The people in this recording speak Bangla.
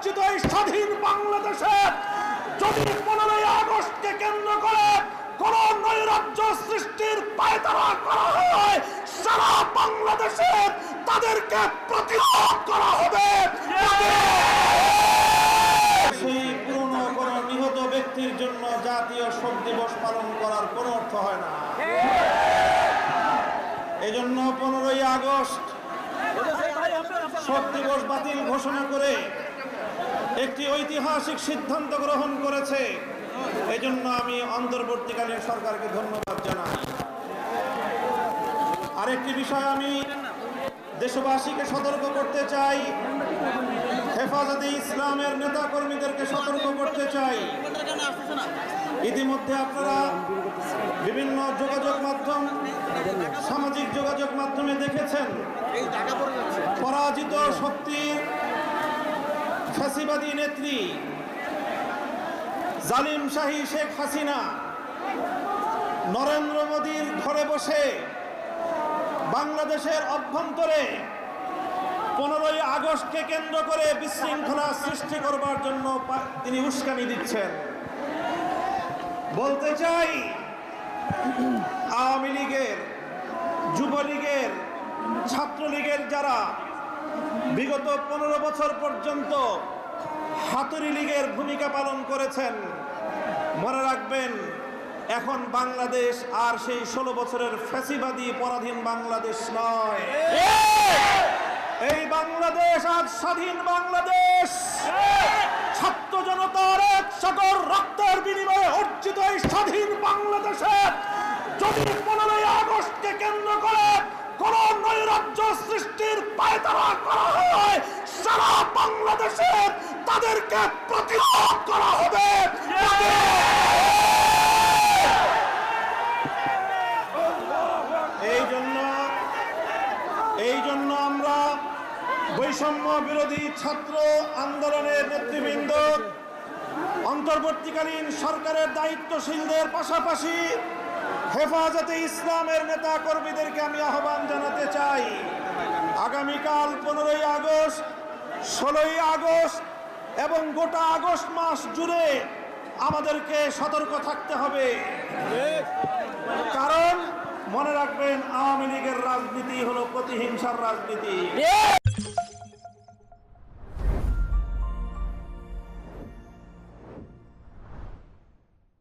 অর্জিত এই স্বাধীন বাংলাদেশে যদি 15ই আগস্টকে কেন্দ্র করে কোন নৈরাজ্য সৃষ্টির পায়তারা করা হয়, সারা বাংলাদেশে তাদেরকে প্রতিরোধ করা হবে। সেই পুরনো কোন নিহত ব্যক্তির জন্য জাতীয় শোক দিবস পালন করার কোনো অর্থ হয় না। এজন্য 15ই আগস্ট শোক দিবস বাতিল ঘোষণা করে একটি ঐতিহাসিক সিদ্ধান্ত গ্রহণ করেছে। এজন্য আমি অন্তর্বর্তীকালীন সরকারকে ধন্যবাদ জানাই। আরেকটি বিষয় আমি দেশবাসীকে সতর্ক করতে চাই, হেফাজতে ইসলামের নেতা কর্মীদেরকে সতর্ক করতে চাই। ইতিমধ্যে আপনারা বিভিন্ন যোগাযোগ মাধ্যম, সামাজিক যোগাযোগ মাধ্যমে দেখেছেন পরাজিত শক্তির ফ্যাসিবাদী নেত্রী জালিম শাহী শেখ হাসিনা নরেন্দ্র মোদীর ঘরে বসে বাংলাদেশের অভ্যন্তরে 15ই আগস্টকে কেন্দ্র করে বিশৃঙ্খলা সৃষ্টি করবার জন্য তিনি উস্কানি দিচ্ছেন। বলতে চাই, আওয়ামী লীগের, যুবলীগের, ছাত্রলীগের যারা বিগত 15 বছর পর্যন্ত হাতুড়ি লীগের ভূমিকা পালন করেছেন, মনে রাখবেন এখন বাংলাদেশ আর সেই 16 বছরের ফ্যাসিবাদী পরাধীন বাংলাদেশ নয়। এই বাংলাদেশ আজ স্বাধীন বাংলাদেশ। ছাত্র জনতার এক সকল রক্তের বিনিময়ে অর্জিত এই স্বাধীন বাংলাদেশে যদি 15ই আগস্টকে কেন্দ্র করে কোন নৈরাজ্য সৃষ্টির পায়তারা করা হয়, সারা বাংলাদেশে তাদেরকে প্রতিরোধ করা হবে। এই জন্য আমরা বৈষম্য বিরোধী ছাত্র আন্দোলনের নেতৃবৃন্দ, অন্তর্বর্তীকালীন সরকারের দায়িত্বশীলদের পাশাপাশি হেফাজতে ইসলামের নেতা কর্মীদেরকে আমি আহ্বান জানাতে চাই, আগামীকাল 15ই আগস্ট, 16ই আগস্ট এবং গোটা আগস্ট মাস জুড়ে আমাদেরকে সতর্ক থাকতে হবে। কারণ মনে রাখবেন, আওয়ামী লীগের রাজনীতি হলো প্রতিহিংসার রাজনীতি।